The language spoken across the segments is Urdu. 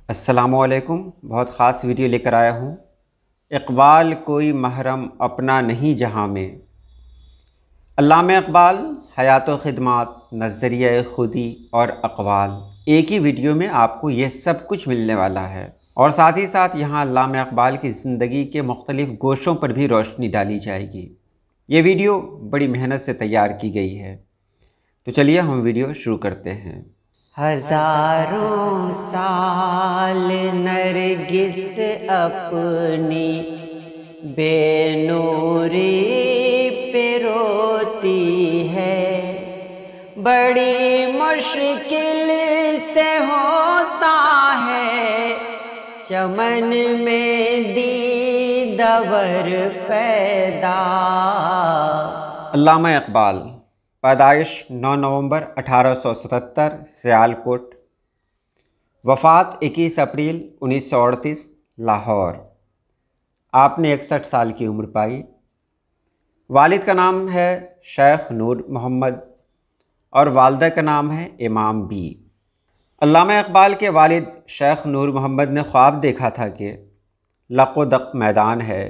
السلام علیکم۔ بہت خاص ویڈیو لے کر آیا ہوں۔ اقبال کوئی محرم اپنا نہیں جہاں میں۔ علامہ اقبال، حیات و خدمات، نظریہ خودی اور اقوال، ایک ہی ویڈیو میں آپ کو یہ سب کچھ ملنے والا ہے، اور ساتھ ہی ساتھ یہاں علامہ اقبال کی زندگی کے مختلف گوشوں پر بھی روشنی ڈالی جائے گی۔ یہ ویڈیو بڑی محنت سے تیار کی گئی ہے، تو چلیے ہم ویڈیو شروع کرتے ہیں۔ ہزاروں سال نرگس اپنی بے نوری پہ روتی ہے، بڑی مشکل سے ہوتا ہے چمن میں دیدور پیدا۔ علامہ اقبال، پیدائش 9 نومبر 1877 سیالکوٹ، وفات 21 اپریل 1938 لاہور۔ آپ نے 61 سال کی عمر پائی۔ والد کا نام ہے شیخ نور محمد اور والدہ کا نام ہے امام بی۔ علامہ اقبال کے والد شیخ نور محمد نے خواب دیکھا تھا کہ لق و دق میدان ہے،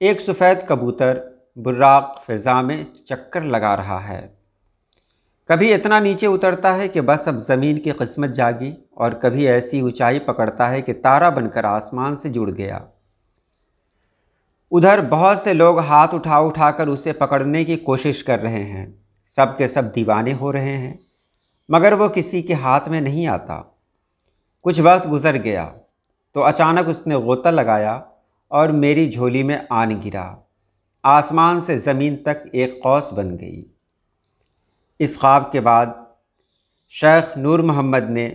ایک سفید کبوتر براق فضا میں چکر لگا رہا ہے، کبھی اتنا نیچے اترتا ہے کہ بس اب زمین کی قسمت جاگی، اور کبھی ایسی اونچائی پکڑتا ہے کہ تارا بن کر آسمان سے جڑ گیا۔ ادھر بہت سے لوگ ہاتھ اٹھا اٹھا کر اسے پکڑنے کی کوشش کر رہے ہیں، سب کے سب دیوانے ہو رہے ہیں، مگر وہ کسی کے ہاتھ میں نہیں آتا۔ کچھ وقت گزر گیا تو اچانک اس نے غوطہ لگایا اور میری جھولی میں آن گرا، آسمان سے زمین تک ایک قوس بن گئی۔ اس خواب کے بعد شیخ نور محمد نے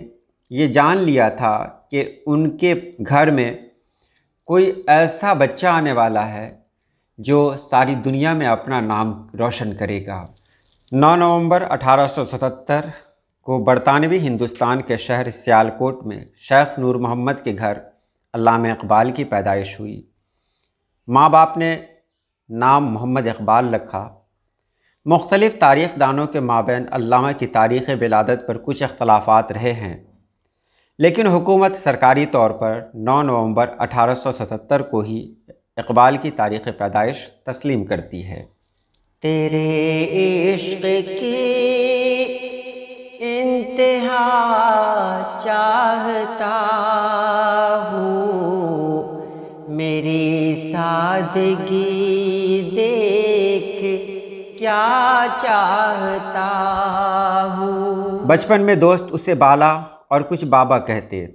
یہ جان لیا تھا کہ ان کے گھر میں کوئی ایسا بچہ آنے والا ہے جو ساری دنیا میں اپنا نام روشن کرے گا۔ 9 نومبر 1877 کو برطانوی ہندوستان کے شہر سیالکوٹ میں شیخ نور محمد کے گھر علامہ اقبال کی پیدائش ہوئی۔ ماں باپ نے نام محمد اقبال رکھا۔ مختلف تاریخ دانوں کے مابین علامہ کی تاریخ ولادت پر کچھ اختلافات رہے ہیں، لیکن حکومت سرکاری طور پر 9 نومبر 1877 کو ہی اقبال کی تاریخ پیدائش تسلیم کرتی ہے۔ تیرے عشق کی انتہا چاہتا ہوں، میری سادگی دیکھ کیا چاہتا ہوں۔ بچپن میں دوست اسے بالا اور کچھ بابا کہتے۔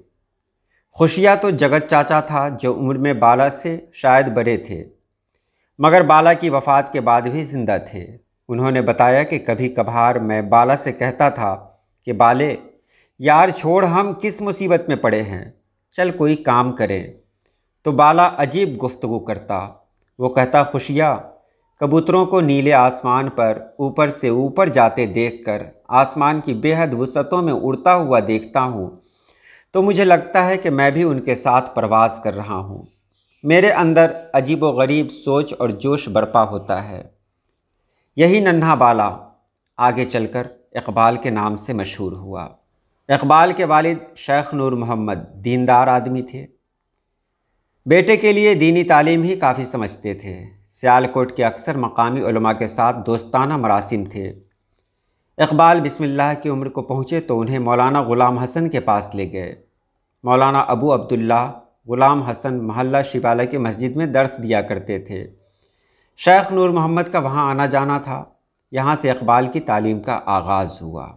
خوشیاں تو جگت چاچا تھا جو عمر میں بالا سے شاید بڑے تھے، مگر بالا کی وفات کے بعد بھی زندہ تھے۔ انہوں نے بتایا کہ کبھی کبھار میں بالا سے کہتا تھا کہ بالے یار چھوڑ، ہم کس مصیبت میں پڑے ہیں، چل کوئی کام کریں، تو بالا عجیب گفتگو کرتا۔ وہ کہتا، خوشیاں، کبوتروں کو نیلے آسمان پر اوپر سے اوپر جاتے دیکھ کر آسمان کی بے حد وسعتوں میں اڑتا ہوا دیکھتا ہوں تو مجھے لگتا ہے کہ میں بھی ان کے ساتھ پرواز کر رہا ہوں۔ میرے اندر عجیب و غریب سوچ اور جوش برپا ہوتا ہے۔ یہی ننھا بالا آگے چل کر اقبال کے نام سے مشہور ہوا۔ اقبال کے والد شیخ نور محمد دیندار آدمی تھے، بیٹے کے لیے دینی تعلیم ہی کافی سمجھتے تھے۔ سیالکوٹ کے اکثر مقامی علماء کے ساتھ دوستانہ مراسم تھے۔ اقبال بسم اللہ کی عمر کو پہنچے تو انہیں مولانا غلام حسن کے پاس لے گئے۔ مولانا ابو عبداللہ غلام حسن محلہ شیوالہ کی مسجد میں درس دیا کرتے تھے۔ شیخ نور محمد کا وہاں آنا جانا تھا۔ یہاں سے اقبال کی تعلیم کا آغاز ہوا۔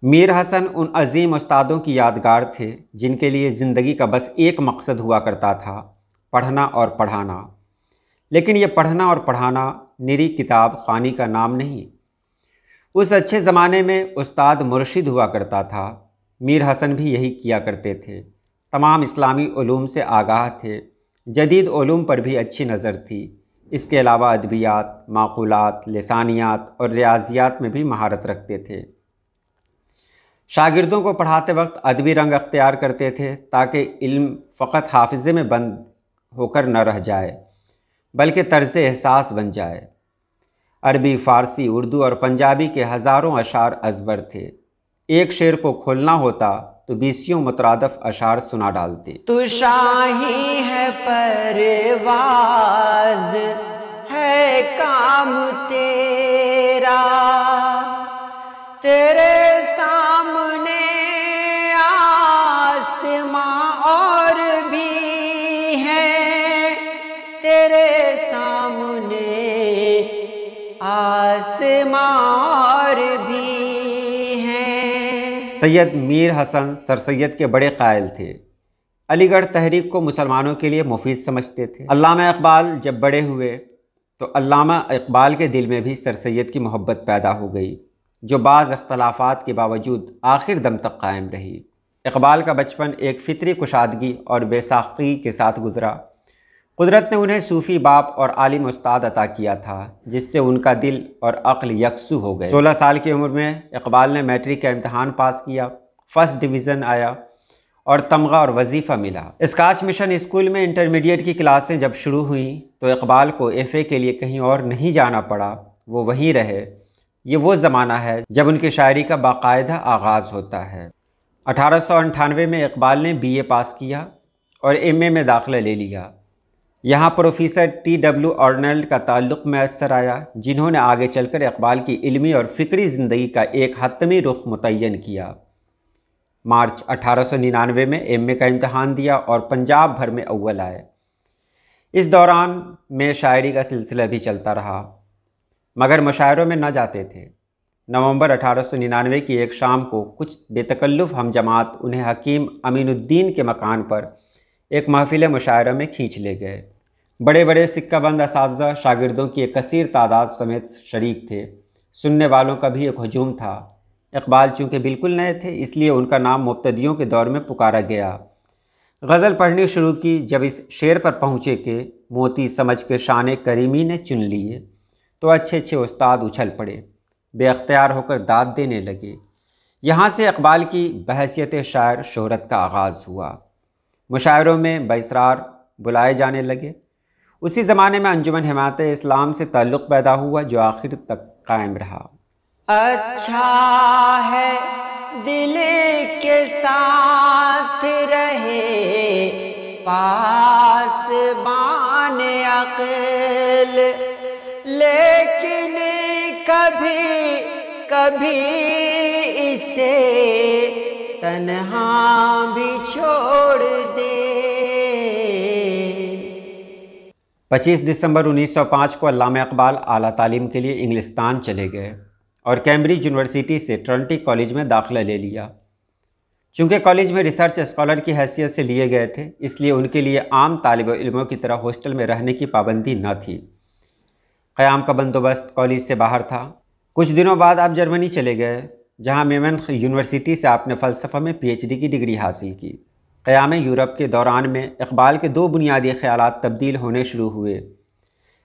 میر حسن ان عظیم استادوں کی یادگار تھے جن کے لیے زندگی کا بس ایک مقصد ہوا کرتا تھا، پڑھنا اور پڑھانا۔ لیکن یہ پڑھنا اور پڑھانا نری کتاب خوانی کا نام نہیں۔ اس اچھے زمانے میں استاد مرشد ہوا کرتا تھا۔ میر حسن بھی یہی کیا کرتے تھے۔ تمام اسلامی علوم سے آگاہ تھے، جدید علوم پر بھی اچھی نظر تھی۔ اس کے علاوہ ادبیات، معقولات، لسانیات اور ریاضیات میں بھی مہارت رکھتے تھے۔ شاگردوں کو پڑھاتے وقت ادبی رنگ اختیار کرتے تھے تاکہ علم فقط حافظے میں بند ہو کر نہ رہ جائے بلکہ طرز احساس بن جائے۔ عربی، فارسی، اردو اور پنجابی کے ہزاروں اشعار ازبر تھے۔ ایک شعر کو کھولنا ہوتا تو بیسیوں مترادف اشعار سنا ڈالتے۔ تو شاہی ہے پرواز ہے کام تیرا، تیرے سامنے آسماں اور بھی ہیں، تیرے سامنے آسماں اور بھی ہیں۔ سید میر حسن سر سید کے بڑے قائل تھے، علی گڑھ تحریک کو مسلمانوں کے لیے مفید سمجھتے تھے۔ علامہ اقبال جب بڑے ہوئے تو علامہ اقبال کے دل میں بھی سر سید کی محبت پیدا ہو گئی، جو بعض اختلافات کے باوجود آخر دم تک قائم رہی۔ اقبال کا بچپن ایک فطری کشادگی اور بے ساختگی کے ساتھ گزرا۔ قدرت نے انہیں صوفی باپ اور عالم استاد عطا کیا تھا، جس سے ان کا دل اور عقل یکسو ہو گئے۔ 16 سال کی عمر میں اقبال نے میٹرک کا امتحان پاس کیا، فرسٹ ڈویژن آیا اور تمغہ اور وظیفہ ملا۔ اسکاچ مشن اسکول میں انٹرمیڈیٹ کی کلاسیں جب شروع ہوئیں تو اقبال کو FA کے لیے کہیں اور نہیں جانا پڑا، وہ وہیں رہے۔ یہ وہ زمانہ ہے جب ان کی شاعری کا باقاعدہ آغاز ہوتا ہے۔ 1898 میں اقبال نے BA پاس کیا اور MA میں داخلہ لے لیا۔ یہاں پروفیسر TW آرنلڈ کا تعلق میسر آیا، جنہوں نے آگے چل کر اقبال کی علمی اور فکری زندگی کا ایک حتمی رخ متعین کیا۔ مارچ 1899 میں MA کا امتحان دیا اور پنجاب بھر میں اول آئے۔ اس دوران میں شاعری کا سلسلہ بھی چلتا رہا، مگر مشاعروں میں نہ جاتے تھے۔ نومبر 1899 کی ایک شام کو کچھ بے تکلف ہم جماعت انہیں حکیم امین الدین کے مکان پر ایک محفل مشاعرہ میں کھینچ لے گئے۔ بڑے بڑے سکہ بند اساتذہ شاگردوں کی ایک کثیر تعداد سمیت شریک تھے۔ سننے والوں کا بھی ایک ہجوم تھا۔ اقبال چونکہ بالکل نئے تھے، اس لیے ان کا نام مبتدیوں کے دور میں پکارا گیا۔ غزل پڑھنی شروع کی۔ جب اس شعر پر پہنچے کہ موتی سمجھ کے شان کریمی نے چن لیے، تو اچھے اچھے استاد اچھل پڑے، بے اختیار ہو کر داد دینے لگے۔ یہاں سے اقبال کی بحیثیت شاعر شہرت کا آغاز ہوا۔ مشاعروں میں باصرار بلائے جانے لگے۔ اسی زمانے میں انجمن حمایت اسلام سے تعلق پیدا ہوا، جو آخر تک قائم رہا۔ اچھا ہے دل کے ساتھ رہے پاسبان عقل، لیکن کبھی کبھی اسے تنہا بھی چھوڑ دے۔ 25 دسمبر 1905 کو علامہ اقبال اعلیٰ تعلیم کے لیے انگلستان چلے گئے اور کیمبرج یونیورسٹی سے ٹرنٹی کالج میں داخلہ لے لیا۔ چونکہ کالج میں ریسرچ اسکالر کی حیثیت سے لیے گئے تھے، اس لیے ان کے لیے عام طالب علموں کی طرح ہاسٹل میں رہنے کی پابندی نہ تھی۔ قیام کا بندوبست کالج سے باہر تھا۔ کچھ دنوں بعد آپ جرمنی چلے گئے، جہاں میونخ یونیورسٹی سے آپ نے فلسفہ میں PhD کی ڈگری حاصل کی۔ قیام یورپ کے دوران میں اقبال کے 2 بنیادی خیالات تبدیل ہونے شروع ہوئے۔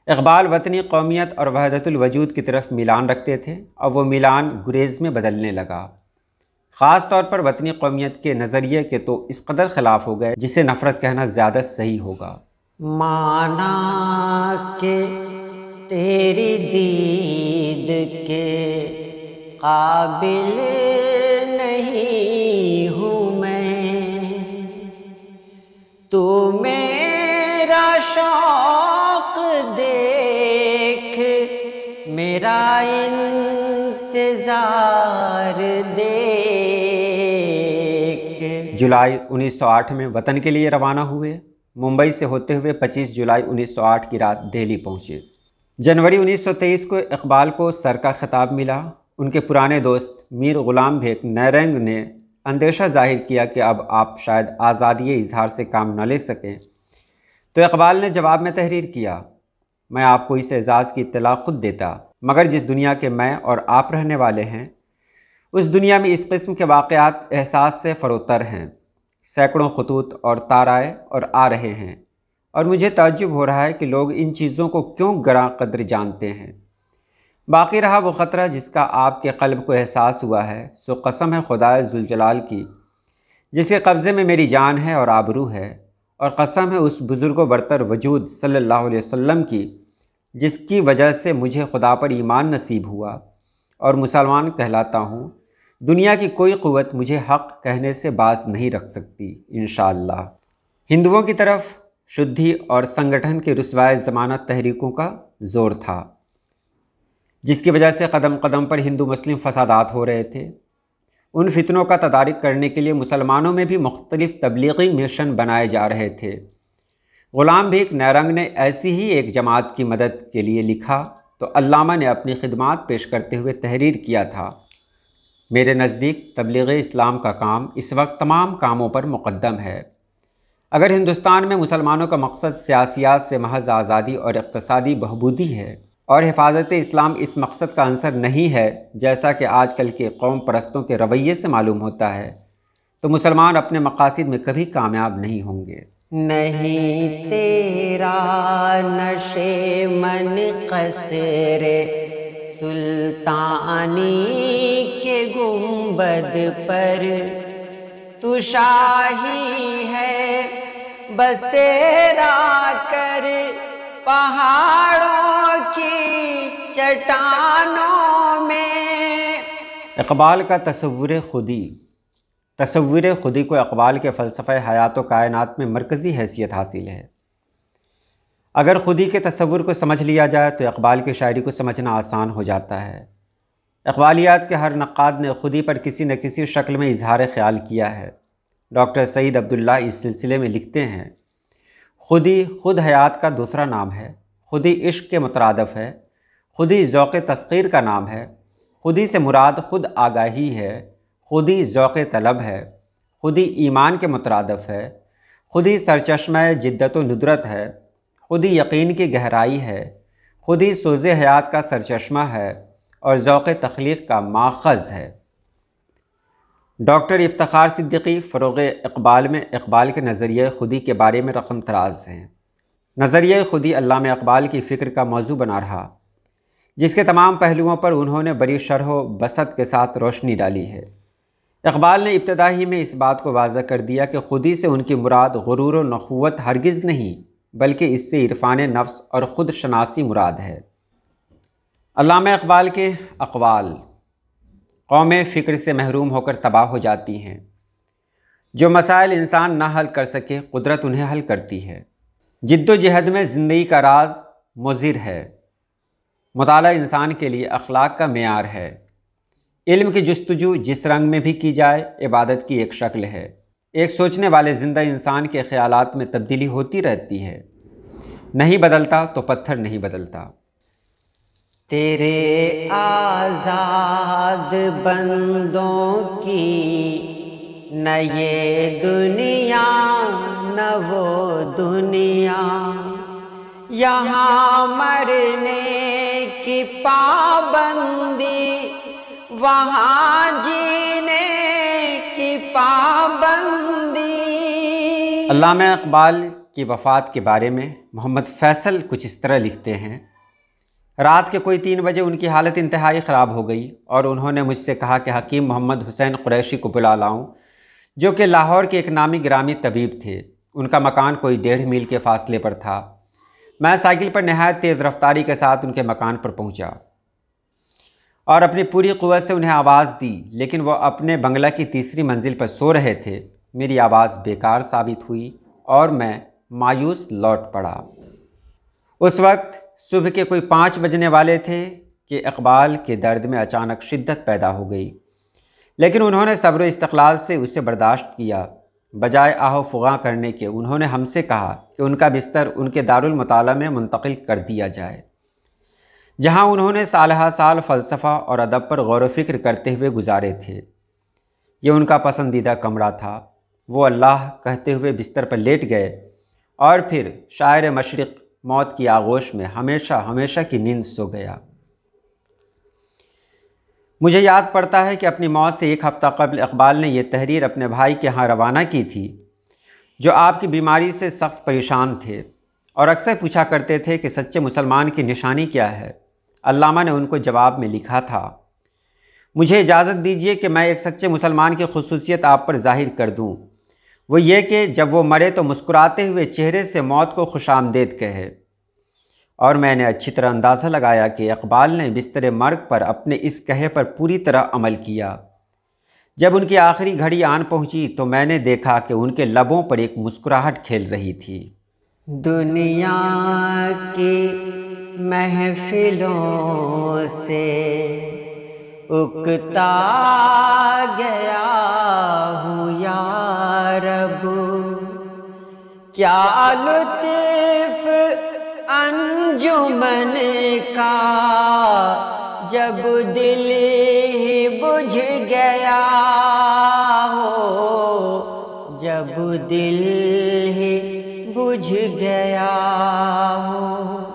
اقبال وطنی قومیت اور وحدت الوجود کی طرف میلان رکھتے تھے، اور وہ میلان گریز میں بدلنے لگا۔ خاص طور پر وطنی قومیت کے نظریے کے تو اس قدر خلاف ہو گئے جسے نفرت کہنا زیادہ صحیح ہوگا۔ مانا کہ تیری دید کے قابل نہیں ہوں میں، تو میرا شوق دیکھ، میرا انتظار دیکھ۔ جولائی 1908 میں وطن کے لیے روانہ ہوئے۔ ممبئی سے ہوتے ہوئے 25 جولائی 1908 کی رات دہلی پہنچے۔ جنوری 1923 کو اقبال کو سر کا خطاب ملا۔ ان کے پرانے دوست میر غلام بھیک نیرنگ نے اندیشہ ظاہر کیا کہ اب آپ شاید آزادی اظہار سے کام نہ لے سکیں، تو اقبال نے جواب میں تحریر کیا، میں آپ کو اس اعزاز کی اطلاع خود دیتا، مگر جس دنیا کے میں اور آپ رہنے والے ہیں، اس دنیا میں اس قسم کے واقعات احساس سے فروتر ہیں۔ سینکڑوں خطوط اور تارائے اور آ رہے ہیں، اور مجھے تعجب ہو رہا ہے کہ لوگ ان چیزوں کو کیوں گراں قدر جانتے ہیں۔ باقی رہا وہ خطرہ جس کا آپ کے قلب کو احساس ہوا ہے، سو قسم ہے خدائے ذوالجلال کی، جس کے قبضے میں میری جان ہے اور آبرو ہے، اور قسم ہے اس بزرگ و برتر وجود صلی اللہ علیہ وسلم کی، جس کی وجہ سے مجھے خدا پر ایمان نصیب ہوا اور مسلمان کہلاتا ہوں، دنیا کی کوئی قوت مجھے حق کہنے سے باز نہیں رکھ سکتی انشاءاللہ۔ ہندوؤں کی طرف شدھی اور سنگٹھن کے رسوائے زمانہ تحریکوں کا زور تھا، جس کی وجہ سے قدم قدم پر ہندو مسلم فسادات ہو رہے تھے۔ ان فتنوں کا تدارک کرنے کے لیے مسلمانوں میں بھی مختلف تبلیغی مشن بنائے جا رہے تھے۔ غلام بھیک نیرنگ نے ایسی ہی ایک جماعت کی مدد کے لیے لکھا تو علامہ نے اپنی خدمات پیش کرتے ہوئے تحریر کیا تھا، میرے نزدیک تبلیغ اسلام کا کام اس وقت تمام کاموں پر مقدم ہے۔ اگر ہندوستان میں مسلمانوں کا مقصد سیاسیات سے محض آزادی اور اقتصادی بہبودی ہے اور حفاظت اسلام اس مقصد کا عنصر نہیں ہے، جیسا کہ آج کل کے قوم پرستوں کے رویے سے معلوم ہوتا ہے، تو مسلمان اپنے مقاصد میں کبھی کامیاب نہیں ہوں گے۔ نہیں تیرا نشے من قصر سلطانی کے گنبد پر، تو شاہی ہے بسیرا کر پہاڑوں کی چٹانوں میں۔ اقبال کا تصور خودی کو اقبال کے فلسفہ حیات و کائنات میں مرکزی حیثیت حاصل ہے۔ اگر خودی کے تصور کو سمجھ لیا جائے تو اقبال کی شاعری کو سمجھنا آسان ہو جاتا ہے۔ اقبالیات کے ہر نقاد نے خودی پر کسی نہ کسی شکل میں اظہار خیال کیا ہے۔ ڈاکٹر سعید عبداللہ اس سلسلے میں لکھتے ہیں، خودی خود حیات کا دوسرا نام ہے، خودی عشق کے مترادف ہے، خودی ذوق تسخیر کا نام ہے، خودی سے مراد خود آگاہی ہے، خودی ذوق طلب ہے، خودی ایمان کے مترادف ہے، خودی سرچشمہ جدت و ندرت ہے، خودی یقین کی گہرائی ہے، خودی سوز حیات کا سرچشمہ ہے اور ذوق تخلیق کا ماخذ ہے۔ ڈاکٹر افتخار صدیقی فروغ اقبال میں اقبال کے نظریہ خودی کے بارے میں رقم تراز ہیں۔ نظریہ خودی علامہ اقبال کی فکر کا موضوع بنا رہا، جس کے تمام پہلوؤں پر انہوں نے بڑی شرح و بسط کے ساتھ روشنی ڈالی ہے۔ اقبال نے ابتدا ہی میں اس بات کو واضح کر دیا کہ خودی سے ان کی مراد غرور و نخوت ہرگز نہیں، بلکہ اس سے عرفان نفس اور خود شناسی مراد ہے۔ علامہ اقبال کے اقوال، قومیں فکر سے محروم ہو کر تباہ ہو جاتی ہیں، جو مسائل انسان نہ حل کر سکے قدرت انہیں حل کرتی ہے، جد و جہد میں زندگی کا راز مضر ہے، مطالعہ انسان کے لیے اخلاق کا معیار ہے، علم کی جستجو جس رنگ میں بھی کی جائے عبادت کی ایک شکل ہے، ایک سوچنے والے زندہ انسان کے خیالات میں تبدیلی ہوتی رہتی ہے، نہیں بدلتا تو پتھر نہیں بدلتا۔ تیرے آزاد بندوں کی نہ یہ دنیا نہ وہ دنیا، یہاں مرنے کی پابندی وہاں جینے کی پابندی۔ علامہ اقبال کی وفات کے بارے میں محمد فیصل کچھ اس طرح لکھتے ہیں، رات کے کوئی 3 بجے ان کی حالت انتہائی خراب ہو گئی اور انہوں نے مجھ سے کہا کہ حکیم محمد حسین قریشی کو بلا لاؤں، جو کہ لاہور کے ایک نامی گرامی طبیب تھے۔ ان کا مکان کوئی 1.5 میل کے فاصلے پر تھا۔ میں سائیکل پر نہایت تیز رفتاری کے ساتھ ان کے مکان پر پہنچا اور اپنی پوری قوت سے انہیں آواز دی، لیکن وہ اپنے بنگلہ کی 3ری منزل پر سو رہے تھے۔ میری آواز بیکار ثابت ہوئی اور میں مایوس لوٹ پڑا۔ اس وقت صبح کے کوئی 5 بجنے والے تھے کہ اقبال کے درد میں اچانک شدت پیدا ہو گئی، لیکن انہوں نے صبر و استقلال سے اسے برداشت کیا۔ بجائے آہ و فغاں کرنے کے انہوں نے ہم سے کہا کہ ان کا بستر ان کے دارالمطالعہ میں منتقل کر دیا جائے، جہاں انہوں نے سالہ سال فلسفہ اور ادب پر غور و فکر کرتے ہوئے گزارے تھے۔ یہ ان کا پسندیدہ کمرہ تھا۔ وہ اللہ کہتے ہوئے بستر پر لیٹ گئے اور پھر شاعر مشرق موت کی آغوش میں ہمیشہ ہمیشہ کی نیند سو گیا۔ مجھے یاد پڑتا ہے کہ اپنی موت سے 1 ہفتہ قبل اقبال نے یہ تحریر اپنے بھائی کے ہاں روانہ کی تھی، جو آپ کی بیماری سے سخت پریشان تھے اور اکثر پوچھا کرتے تھے کہ سچے مسلمان کی نشانی کیا ہے۔ علامہ نے ان کو جواب میں لکھا تھا، مجھے اجازت دیجیے کہ میں ایک سچے مسلمان کی خصوصیت آپ پر ظاہر کر دوں، وہ یہ کہ جب وہ مرے تو مسکراتے ہوئے چہرے سے موت کو خوش آمدید کہے۔ اور میں نے اچھی طرح اندازہ لگایا کہ اقبال نے بستر مرگ پر اپنے اس کہے پر پوری طرح عمل کیا۔ جب ان کی آخری گھڑی آن پہنچی تو میں نے دیکھا کہ ان کے لبوں پر ایک مسکراہٹ کھیل رہی تھی۔ دنیا کی محفلوں سے اکتا گیا ہوں یا رب، کیا لطف انجمن کا جب دل ہی بجھ گیا ہو، جب دل ہی بجھ گیا ہو۔